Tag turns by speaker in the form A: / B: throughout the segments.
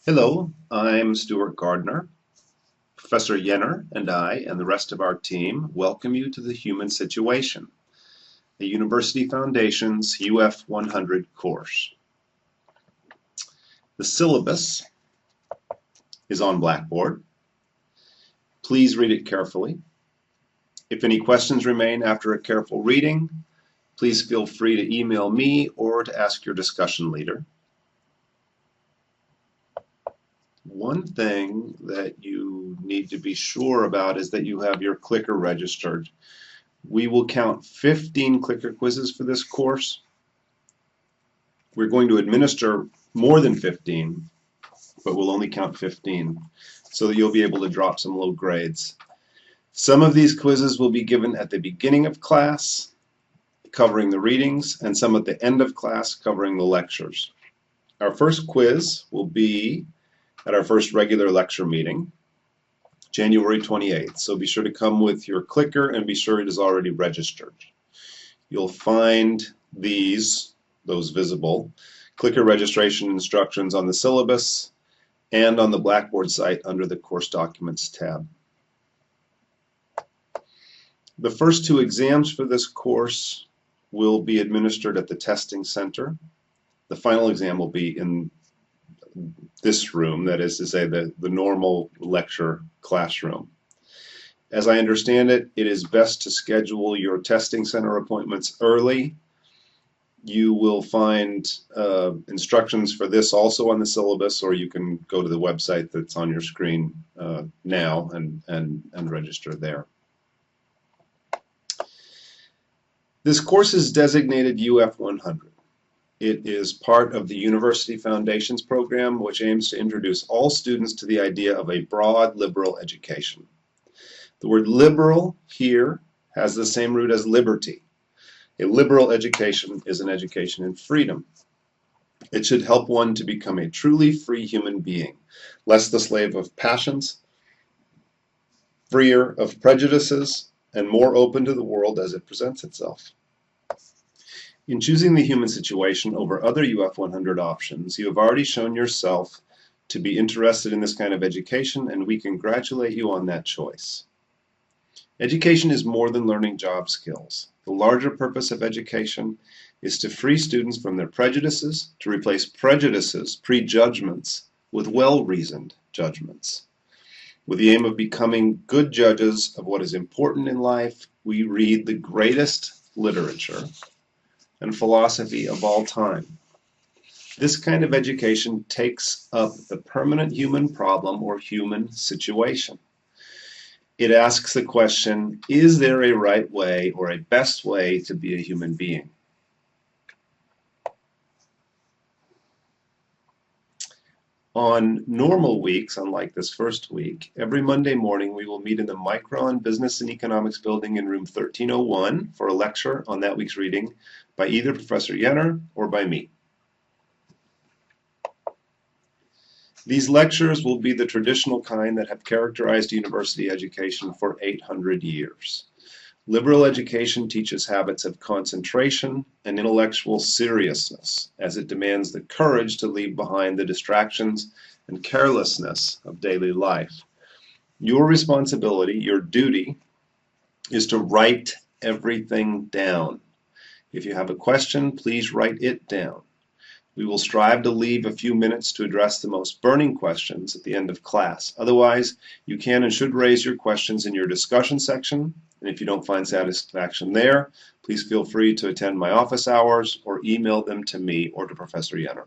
A: Hello, I'm Stuart Gardner. Professor Yenner and I and the rest of our team welcome you to the Human Situation, a University Foundation's UF 100 course. The syllabus is on Blackboard. Please read it carefully. If any questions remain after a careful reading, please feel free to email me or to ask your discussion leader. One thing that you need to be sure about is that you have your clicker registered. We will count 15 clicker quizzes for this course. We're going to administer more than 15, but we'll only count 15 so that you'll be able to drop some low grades. Some of these quizzes will be given at the beginning of class, covering the readings, and some at the end of class, covering the lectures. Our first quiz will be at our first regular lecture meeting, January 28th. So be sure to come with your clicker and be sure it is already registered. You'll find those visible, clicker registration instructions on the syllabus and on the Blackboard site under the Course Documents tab. The first two exams for this course will be administered at the testing center. The final exam will be in this room, that is to say the normal lecture classroom. As I understand it, it is best to schedule your testing center appointments early. You will find instructions for this also on the syllabus, or you can go to the website that's on your screen now and register there. This course is designated UF 100. It is part of the University Foundations program, which aims to introduce all students to the idea of a broad liberal education. The word liberal here has the same root as liberty. A liberal education is an education in freedom. It should help one to become a truly free human being, less the slave of passions, freer of prejudices, and more open to the world as it presents itself. In choosing the Human Situation over other UF 100 options, you have already shown yourself to be interested in this kind of education, and we congratulate you on that choice. Education is more than learning job skills. The larger purpose of education is to free students from their prejudices, to replace prejudices, prejudgments, with well-reasoned judgments. With the aim of becoming good judges of what is important in life, we read the greatest literature and philosophy of all time. This kind of education takes up the permanent human problem or human situation. It asks the question, is there a right way or a best way to be a human being? On normal weeks, unlike this first week, every Monday morning we will meet in the Micron Business and Economics building in room 1301 for a lecture on that week's reading by either Professor Yenner or by me. These lectures will be the traditional kind that have characterized university education for 800 years. Liberal education teaches habits of concentration and intellectual seriousness, as it demands the courage to leave behind the distractions and carelessness of daily life. Your responsibility, your duty, is to write everything down. If you have a question, please write it down. We will strive to leave a few minutes to address the most burning questions at the end of class. Otherwise, you can and should raise your questions in your discussion section, and if you don't find satisfaction there, please feel free to attend my office hours or email them to me or to Professor Yenner.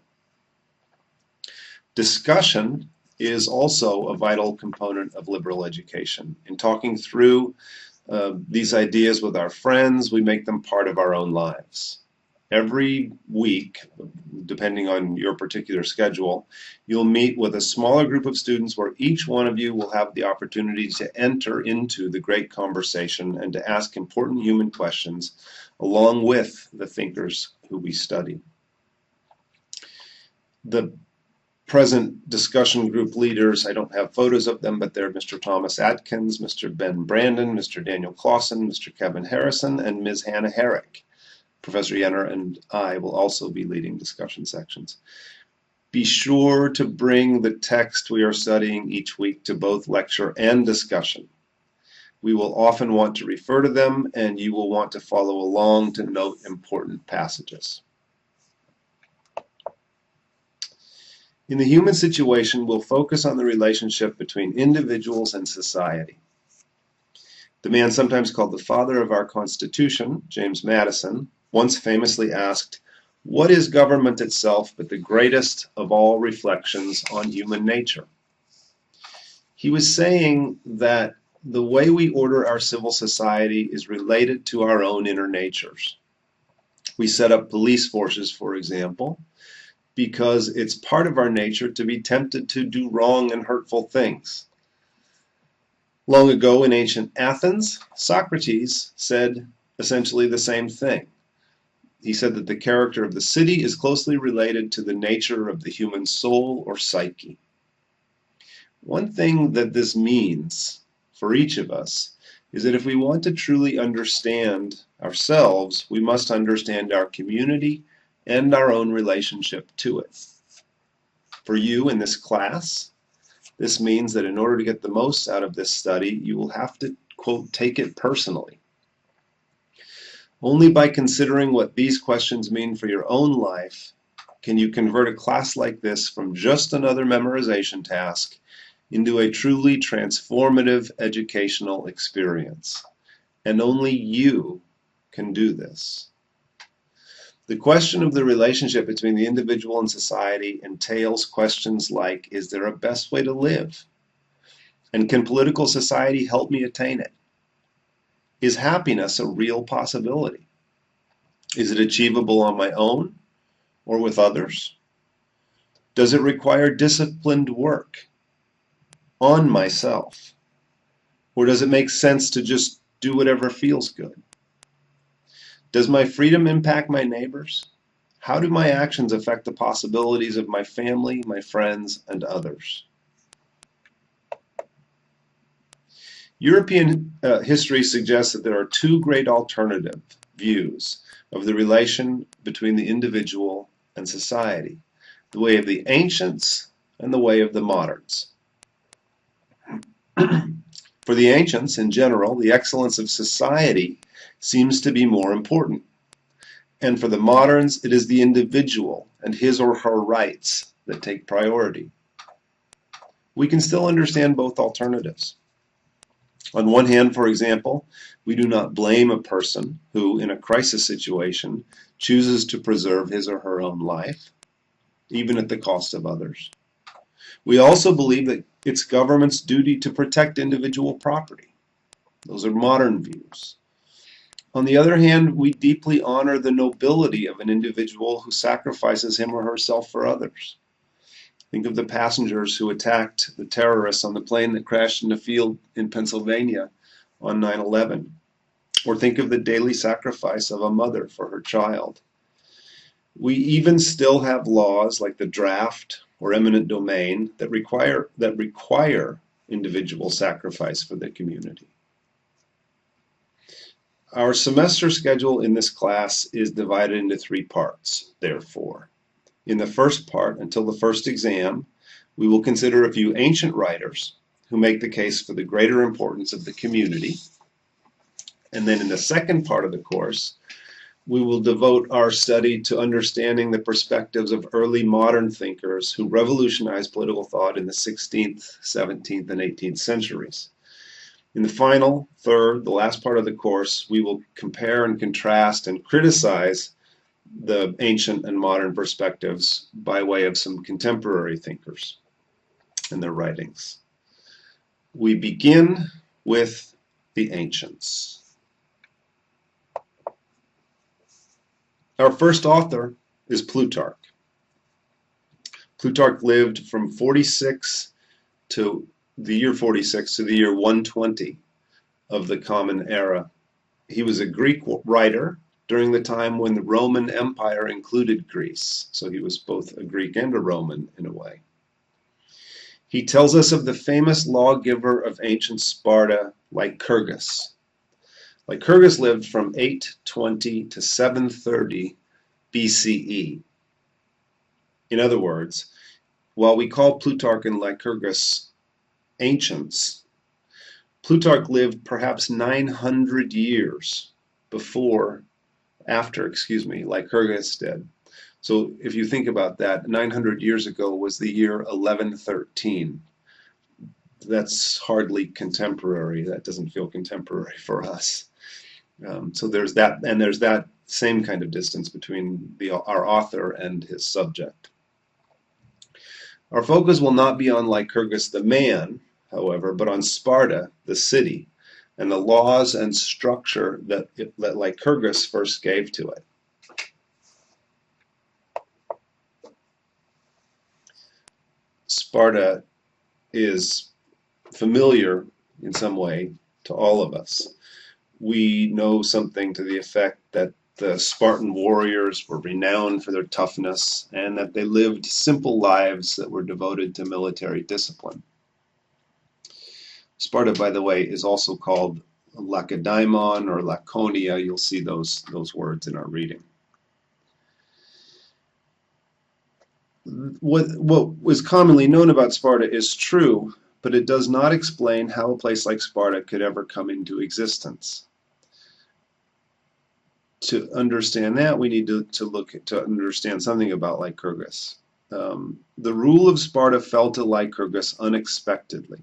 A: Discussion is also a vital component of liberal education. In talking through these ideas with our friends, we make them part of our own lives. Every week, depending on your particular schedule, you'll meet with a smaller group of students where each one of you will have the opportunity to enter into the great conversation and to ask important human questions along with the thinkers who we study. The present discussion group leaders, I don't have photos of them, but they're Mr. Thomas Atkins, Mr. Ben Brandon, Mr. Daniel Clausen, Mr. Kevin Harrison, and Ms. Hannah Herrick. Professor Yenner and I will also be leading discussion sections. Be sure to bring the text we are studying each week to both lecture and discussion. We will often want to refer to them, and you will want to follow along to note important passages. In the human situation, we'll focus on the relationship between individuals and society. The man sometimes called the father of our Constitution, James Madison, once famously asked, "What is government itself but the greatest of all reflections on human nature?" He was saying that the way we order our civil society is related to our own inner natures. We set up police forces, for example, because it's part of our nature to be tempted to do wrong and hurtful things. Long ago in ancient Athens, Socrates said essentially the same thing. He said that the character of the city is closely related to the nature of the human soul or psyche. One thing that this means for each of us is that if we want to truly understand ourselves, we must understand our community and our own relationship to it. For you in this class, this means that in order to get the most out of this study, you will have to, quote, take it personally. Only by considering what these questions mean for your own life can you convert a class like this from just another memorization task into a truly transformative educational experience. And only you can do this. The question of the relationship between the individual and society entails questions like, is there a best way to live? And can political society help me attain it? Is happiness a real possibility? Is it achievable on my own or with others? Does it require disciplined work on myself? Or does it make sense to just do whatever feels good? Does my freedom impact my neighbors? How do my actions affect the possibilities of my family, my friends, and others? European history suggests that there are two great alternative views of the relation between the individual and society, the way of the ancients and the way of the moderns. For the ancients, in general, the excellence of society seems to be more important. And for the moderns, it is the individual and his or her rights that take priority. We can still understand both alternatives. On one hand, for example, we do not blame a person who, in a crisis situation, chooses to preserve his or her own life, even at the cost of others. We also believe that it's government's duty to protect individual property. Those are modern views. On the other hand, we deeply honor the nobility of an individual who sacrifices him or herself for others. Think of the passengers who attacked the terrorists on the plane that crashed in a field in Pennsylvania on 9/11. Or think of the daily sacrifice of a mother for her child. We even still have laws like the draft or eminent domain that require individual sacrifice for the community. Our semester schedule in this class is divided into 3 parts, therefore. In the first part, until the first exam, we will consider a few ancient writers who make the case for the greater importance of the community. And then in the second part of the course, we will devote our study to understanding the perspectives of early modern thinkers who revolutionized political thought in the 16th, 17th, and 18th centuries. In the final, third, the last part of the course, we will compare and contrast and criticize the ancient and modern perspectives by way of some contemporary thinkers and their writings. We begin with the ancients. Our first author is Plutarch. Plutarch lived from 46 to the year 46 to the year 120 of the Common Era. He was a Greek writer during the time when the Roman Empire included Greece, so he was both a Greek and a Roman in a way. He tells us of the famous lawgiver of ancient Sparta, Lycurgus. Lycurgus lived from 820 to 730 BCE. In other words, While we call Plutarch and Lycurgus ancients, Plutarch lived perhaps 900 years after Lycurgus did. So if you think about that, 900 years ago was the year 1113. That's hardly contemporary. That doesn't feel contemporary for us. So there's that, and there's that same kind of distance between our author and his subject. Our focus will not be on Lycurgus the man, however, but on Sparta, the city, and the laws and structure that Lycurgus first gave to it. Sparta is familiar in some way to all of us. We know something to the effect that the Spartan warriors were renowned for their toughness and that they lived simple lives that were devoted to military discipline. Sparta, by the way, is also called Lacedaemon or Laconia. You'll see those words in our reading. What was commonly known about Sparta is true, but it does not explain how a place like Sparta could ever come into existence. To understand that, we need to understand something about Lycurgus. The rule of Sparta fell to Lycurgus unexpectedly.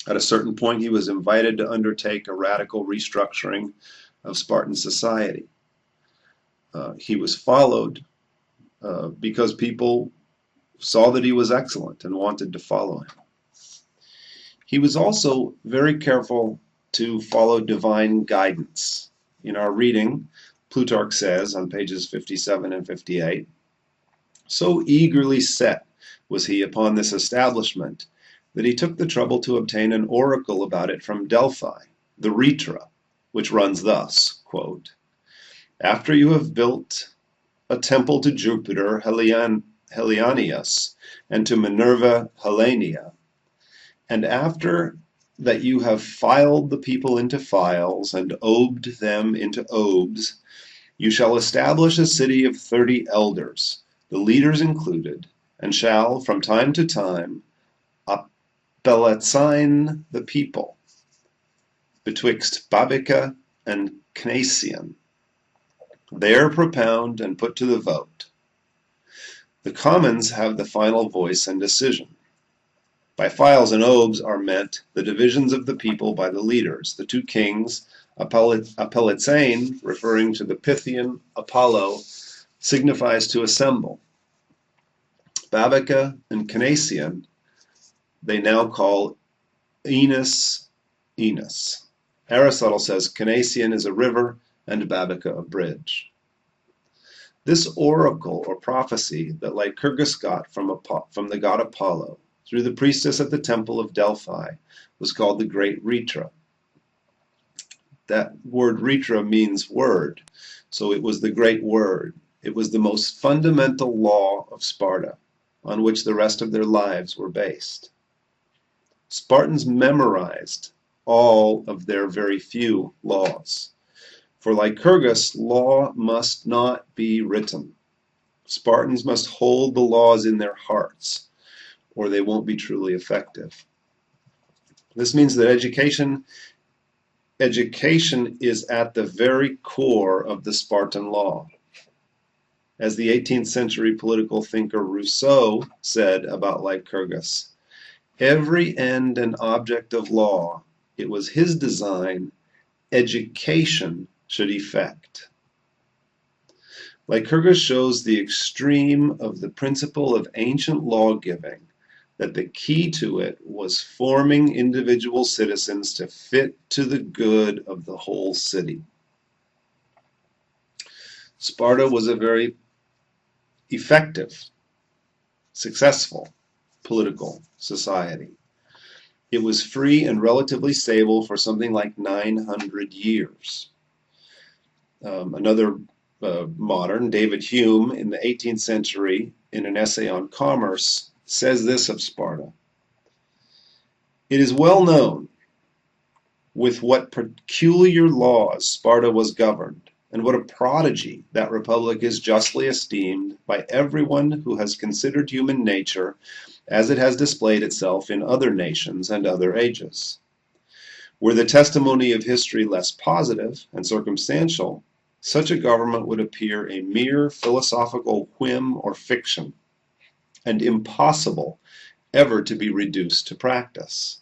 A: At a certain point, he was invited to undertake a radical restructuring of Spartan society. He was followed because people saw that he was excellent and wanted to follow him. He was also very careful to follow divine guidance. In our reading, Plutarch says on pages 57 and 58, "So eagerly set was he upon this establishment that he took the trouble to obtain an oracle about it from Delphi, the Rhetra, which runs thus, quote, 'After you have built a temple to Jupiter Helianius and to Minerva Helenia, and after that you have filed the people into files and obed them into obes, you shall establish a city of 30 elders, the leaders included, and shall from time to time appellacine the people betwixt Babica and Cnacian, there propound and put to the vote. The commons have the final voice and decision. By files and obes are meant the divisions of the people by the leaders, the two kings, appellacine, referring to the Pythian Apollo, signifies to assemble. Babica and Cnacian they now call Enos. Aristotle says Cnacian is a river and Babica a bridge. This oracle or prophecy that Lycurgus got from the god Apollo through the priestess at the temple of Delphi was called the Great Rhetra. That word Rhetra means word, so it was the great word. It was the most fundamental law of Sparta, on which the rest of their lives were based. Spartans memorized all of their very few laws. For Lycurgus, law must not be written. Spartans must hold the laws in their hearts, or they won't be truly effective. This means that education is at the very core of the Spartan law. As the 18th century political thinker Rousseau said about Lycurgus, every end and object of law, it was his design, education should effect. Lycurgus shows the extreme of the principle of ancient law-giving, that the key to it was forming individual citizens to fit to the good of the whole city. Sparta was a very effective, successful political society. It was free and relatively stable for something like 900 years. Another modern, David Hume, in the 18th century, in an essay on commerce, says this of Sparta. It is well known with what peculiar laws Sparta was governed, and what a prodigy that republic is justly esteemed by everyone who has considered human nature as it has displayed itself in other nations and other ages. Were the testimony of history less positive and circumstantial, such a government would appear a mere philosophical whim or fiction, and impossible ever to be reduced to practice.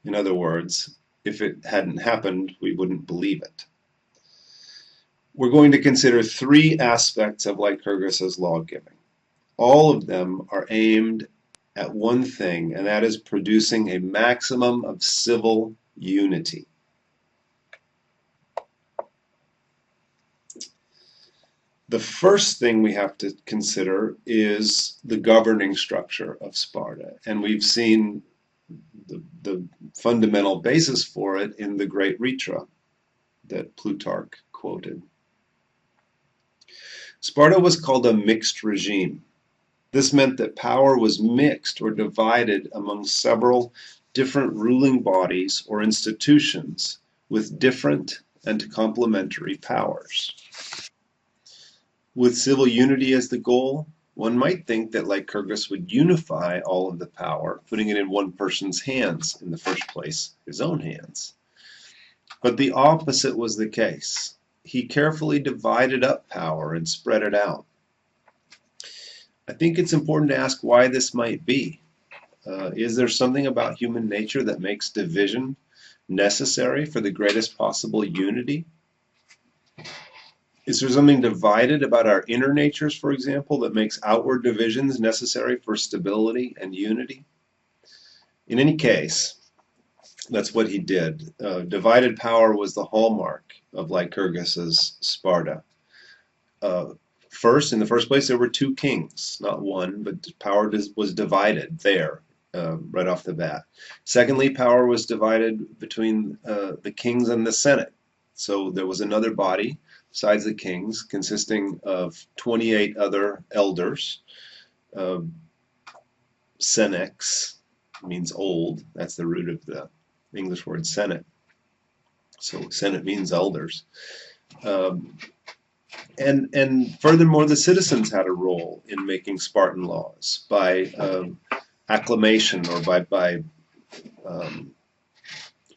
A: In other words, if it hadn't happened, we wouldn't believe it. We're going to consider three aspects of Lycurgus's law-giving. All of them are aimed at one thing, and that is producing a maximum of civil unity. The first thing we have to consider is the governing structure of Sparta, and we've seen the fundamental basis for it in the Great Rhetra that Plutarch quoted. Sparta was called a mixed regime. This meant that power was mixed or divided among several different ruling bodies or institutions with different and complementary powers. With civil unity as the goal, one might think that Lycurgus would unify all of the power, putting it in one person's hands, in the first place, his own hands. But the opposite was the case. He carefully divided up power and spread it out. I think it's important to ask why this might be. Is there something about human nature that makes division necessary for the greatest possible unity? Is there something divided about our inner natures, for example, that makes outward divisions necessary for stability and unity? In any case, that's what he did. Divided power was the hallmark of Lycurgus's Sparta. First, in the first place, there were two kings, not one, but power was divided there right off the bat. Secondly, power was divided between the kings and the Senate. So there was another body besides the kings, consisting of 28 other elders. Senex means old. That's the root of the English word Senate. So Senate means elders. And furthermore, the citizens had a role in making Spartan laws by acclamation or by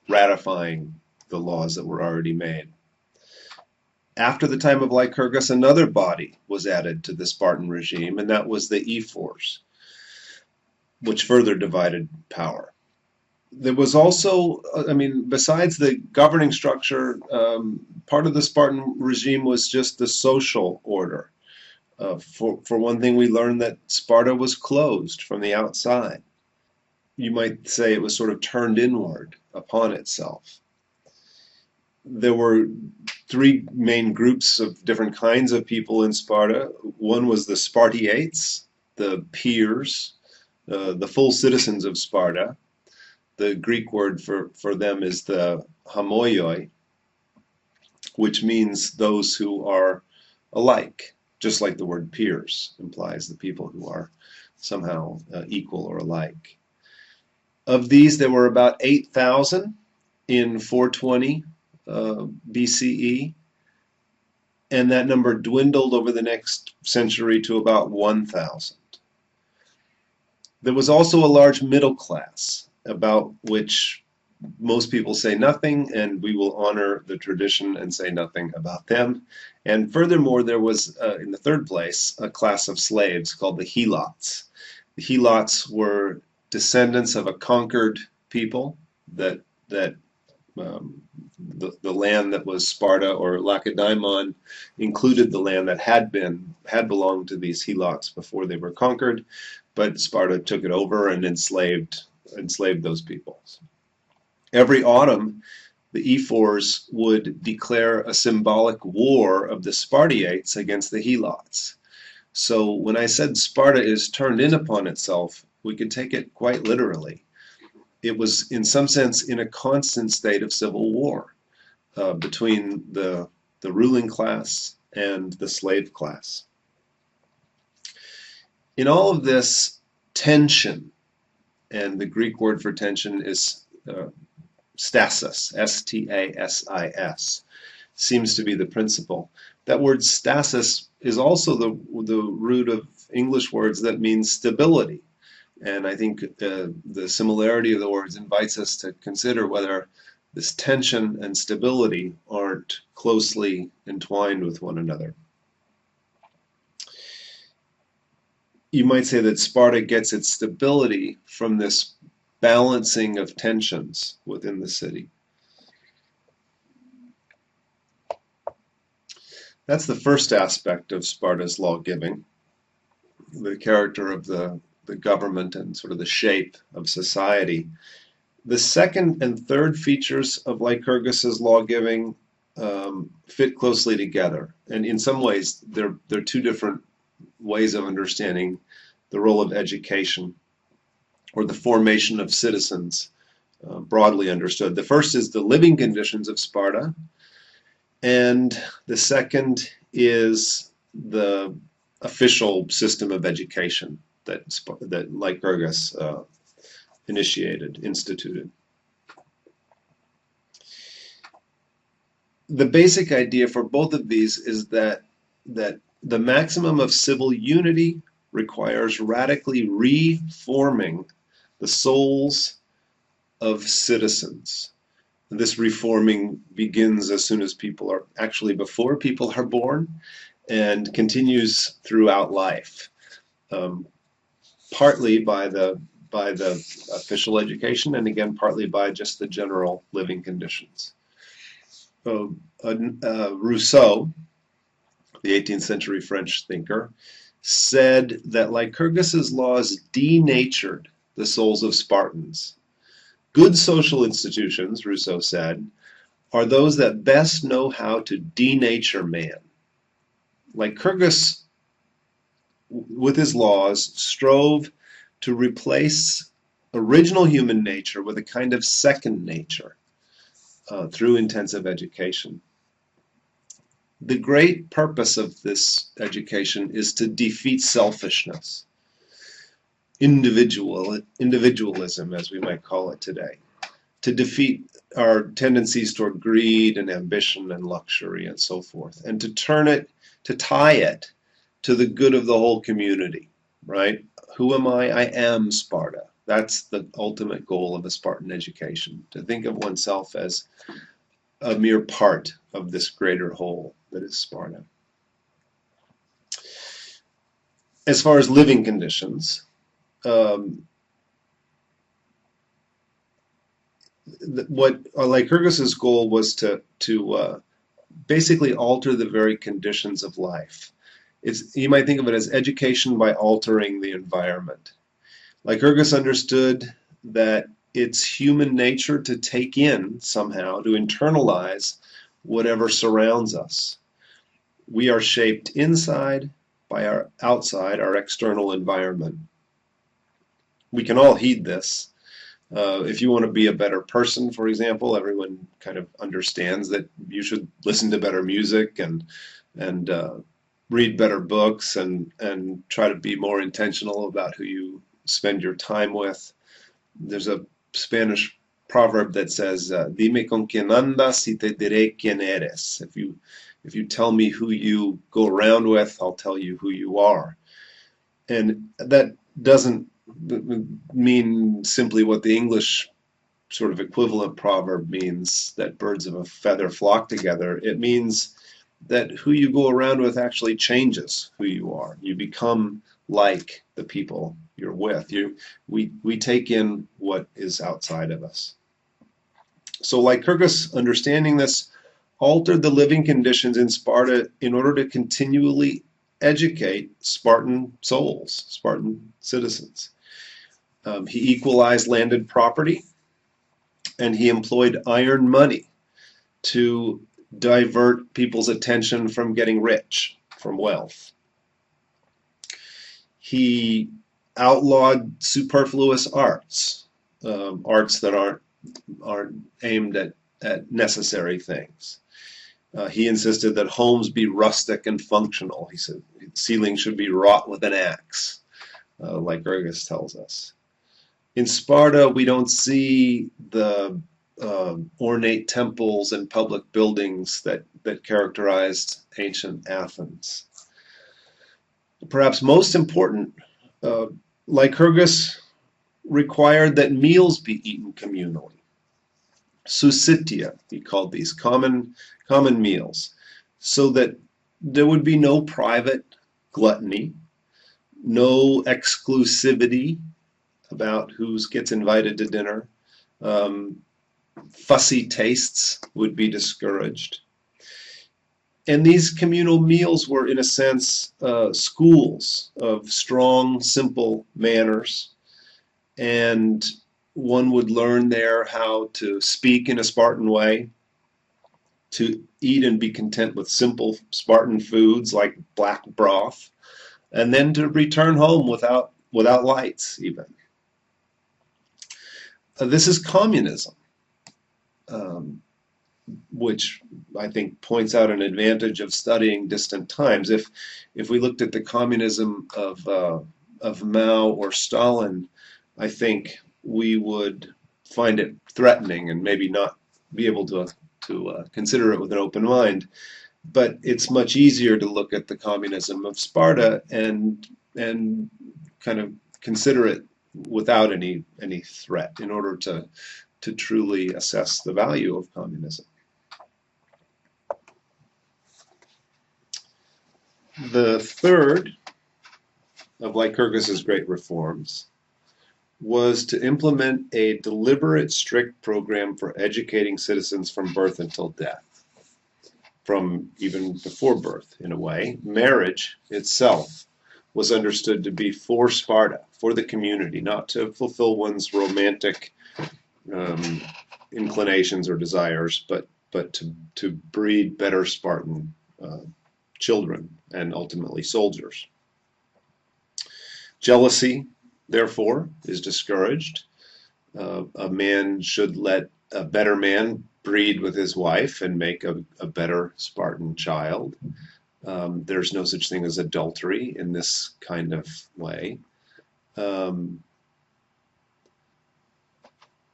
A: ratifying the laws that were already made. After the time of Lycurgus, another body was added to the Spartan regime, and that was the ephors, which further divided power. There was also, besides the governing structure, part of the Spartan regime was just the social order. For one thing, we learned that Sparta was closed from the outside. You might say it was sort of turned inward upon itself. There were three main groups of different kinds of people in Sparta. One was the Spartiates, the peers, the full citizens of Sparta. The Greek word for them is the homoioi, which means those who are alike, just like the word peers implies the people who are somehow equal or alike. Of these, there were about 8,000 in 420 BCE, and that number dwindled over the next century to about 1,000. There was also a large middle class, about which most people say nothing, and we will honor the tradition and say nothing about them. And furthermore, there was, in the third place, a class of slaves called the helots. The helots were descendants of a conquered people the land that was Sparta or Lacedaemon included the land that had belonged to these helots before they were conquered, but Sparta took it over and enslaved those people. Every autumn, the ephors would declare a symbolic war of the Spartiates against the helots. So when I said Sparta is turned in upon itself, we could take it quite literally. It was, in some sense, in a constant state of civil war between the ruling class and the slave class. In all of this tension, and the Greek word for tension is stasis, S-T-A-S-I-S. seems to be the principle. That word stasis is also the root of English words that means stability. And I think the similarity of the words invites us to consider whether this tension and stability aren't closely entwined with one another. You might say that Sparta gets its stability from this balancing of tensions within the city. That's the first aspect of Sparta's law-giving, the character of the government and sort of the shape of society. The second and third features of Lycurgus's law-giving fit closely together, and in some ways they're two different ways of understanding the role of education or the formation of citizens, broadly understood. The first is the living conditions of Sparta, and the second is the official system of education that Lycurgus instituted. The basic idea for both of these is that the maximum of civil unity requires radically reforming the souls of citizens. This reforming begins as soon as people are, actually before people are born, and continues throughout life, partly by the official education, and again partly by just the general living conditions. Rousseau, the 18th century French thinker, said that Lycurgus's laws denatured the souls of Spartans. Good social institutions, Rousseau said, are those that best know how to denature man. Lycurgus, with his laws, strove to replace original human nature with a kind of second nature through intensive education. The great purpose of this education is to defeat selfishness, individualism, as we might call it today, to defeat our tendencies toward greed and ambition and luxury and so forth, and to tie it to the good of the whole community, right? Who am I? I am Sparta. That's the ultimate goal of a Spartan education, to think of oneself as a mere part of this greater whole that is Sparta. As far as living conditions, what Lycurgus's goal was to basically alter the very conditions of life. You might think of it as education by altering the environment. Lycurgus understood that it's human nature to take in somehow, to internalize whatever surrounds us. We are shaped inside by our outside, our external environment. We can all heed this. If you want to be a better person, for example, everyone kind of understands that you should listen to better music and read better books and try to be more intentional about who you spend your time with. There's a Spanish proverb that says, "Dime con quién andas y te diré quién eres." If you tell me who you go around with, I'll tell you who you are. And that doesn't mean simply what the English sort of equivalent proverb means, that birds of a feather flock together. It means that who you go around with actually changes who you are. You become like the people you're with. We take in what is outside of us. So Lycurgus, understanding this, altered the living conditions in Sparta in order to continually educate Spartan souls, Spartan citizens. He equalized landed property, and he employed iron money to divert people's attention from getting rich, from wealth. He outlawed superfluous arts, arts that aren't aimed at necessary things. He insisted that homes be rustic and functional. He said ceilings should be wrought with an axe, like Lycurgus tells us. In Sparta, we don't see the ornate temples and public buildings that characterized ancient Athens. Perhaps most important, uh, Lycurgus required that meals be eaten communally. Susitia, he called these common meals, so that there would be no private gluttony, no exclusivity about who gets invited to dinner. Um, Fussy tastes would be discouraged. And these communal meals were, in a sense, schools of strong, simple manners. And one would learn there how to speak in a Spartan way, to eat and be content with simple Spartan foods like black broth, and then to return home without lights even. This is communism, um, which I think points out an advantage of studying distant times. If we looked at the communism of Mao or Stalin, I think we would find it threatening and maybe not be able to consider it with an open mind. But it's much easier to look at the communism of Sparta and kind of consider it without any threat in order to truly assess the value of communism. The third of Lycurgus's great reforms was to implement a deliberate, strict program for educating citizens from birth until death. From even before birth, in a way, marriage itself was understood to be for Sparta, for the community, not to fulfill one's romantic inclinations or desires, but to breed better Spartan children and ultimately soldiers. Jealousy, therefore, is discouraged. A man should let a better man breed with his wife and make a better Spartan child. There's no such thing as adultery in this kind of way.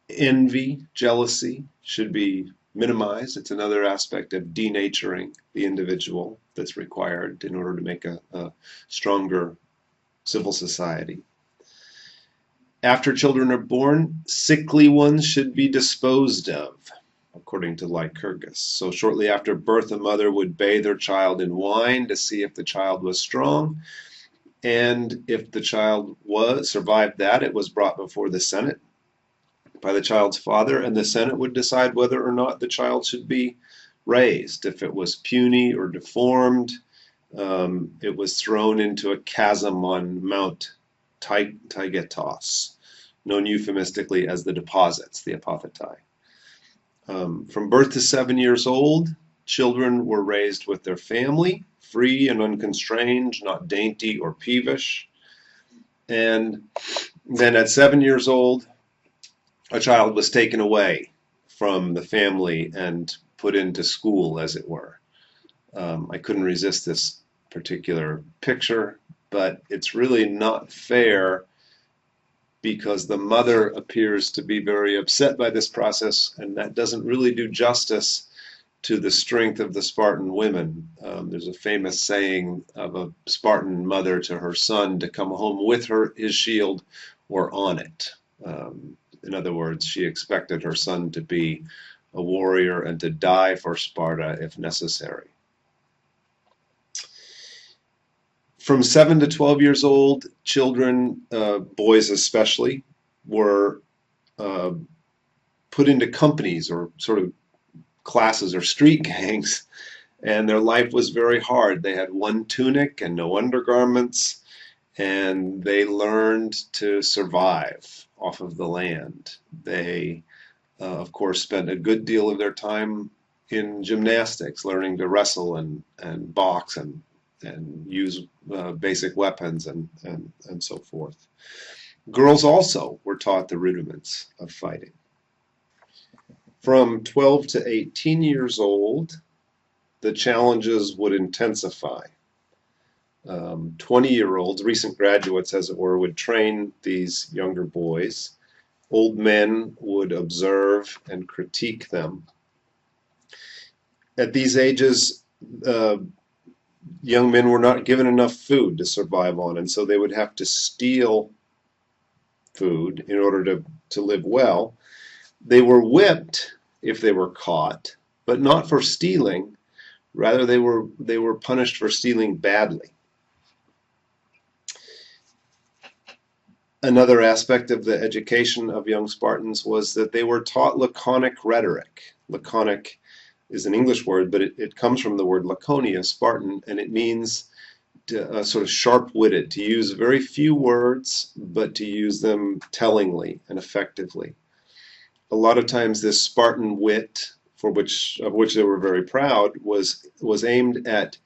A: Envy, jealousy should be minimized. It's another aspect of denaturing the individual that's required in order to make a stronger civil society. After children are born, sickly ones should be disposed of, according to Lycurgus. So shortly after birth, a mother would bathe her child in wine to see if the child was strong. And if the child survived that, it was brought before the Senate by the child's father, and the Senate would decide whether or not the child should be raised. If it was puny or deformed, it was thrown into a chasm on Mount Taygetos, known euphemistically as the deposits, the apothetai. From birth to 7 years old, children were raised with their family, free and unconstrained, not dainty or peevish. And then at 7 years old, a child was taken away from the family and put into school, as it were. I couldn't resist this particular picture, but it's really not fair because the mother appears to be very upset by this process, and that doesn't really do justice to the strength of the Spartan women. There's a famous saying of a Spartan mother to her son to come home with his shield or on it. In other words, she expected her son to be a warrior and to die for Sparta if necessary. From 7 to 12 years old, children, boys especially, were put into companies or sort of classes or street gangs, and their life was very hard. They had one tunic and no undergarments, and they learned to survive off of the land. They, of course, spent a good deal of their time in gymnastics, learning to wrestle and box and use basic weapons and so forth. Girls also were taught the rudiments of fighting. From 12 to 18 years old, the challenges would intensify. 20-year-olds, recent graduates as it were, would train these younger boys Old men would observe and critique them. At these ages, young men were not given enough food to survive on, and so they would have to steal food in order to live well. They were whipped if they were caught, but not for stealing. Rather, they were punished for stealing badly. Another aspect of the education of young Spartans was that they were taught laconic rhetoric. Laconic is an English word, but it comes from the word Laconia, Spartan, and it means sort of sharp-witted, to use very few words, but to use them tellingly and effectively. A lot of times this Spartan wit, of which they were very proud, was aimed at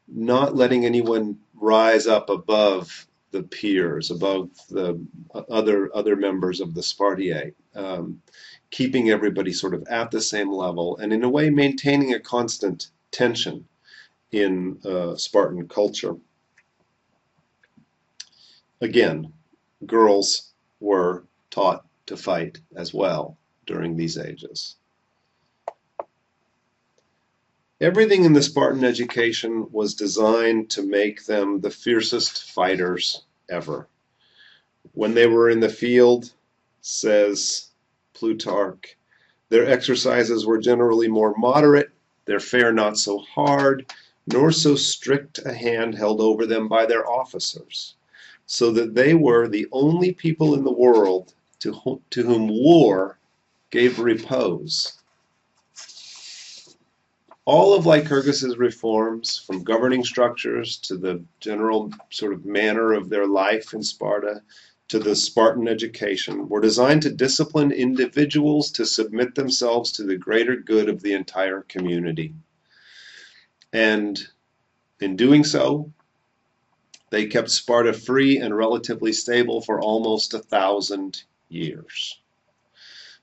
A: not letting anyone rise up above the peers, above the other members of the Spartiate, keeping everybody sort of at the same level, and in a way maintaining a constant tension in Spartan culture. Again, girls were taught to fight as well during these ages. Everything in the Spartan education was designed to make them the fiercest fighters ever. When they were in the field, says Plutarch, their exercises were generally more moderate, their fare not so hard, nor so strict a hand held over them by their officers, so that they were the only people in the world to whom war gave repose. All of Lycurgus's reforms, from governing structures to the general sort of manner of their life in Sparta, to the Spartan education, were designed to discipline individuals to submit themselves to the greater good of the entire community. And in doing so, they kept Sparta free and relatively stable for almost 1,000 years.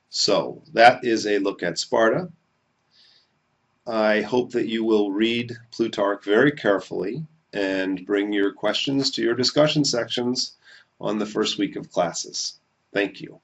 A: So that is a look at Sparta. I hope that you will read Plutarch very carefully and bring your questions to your discussion sections on the first week of classes. Thank you.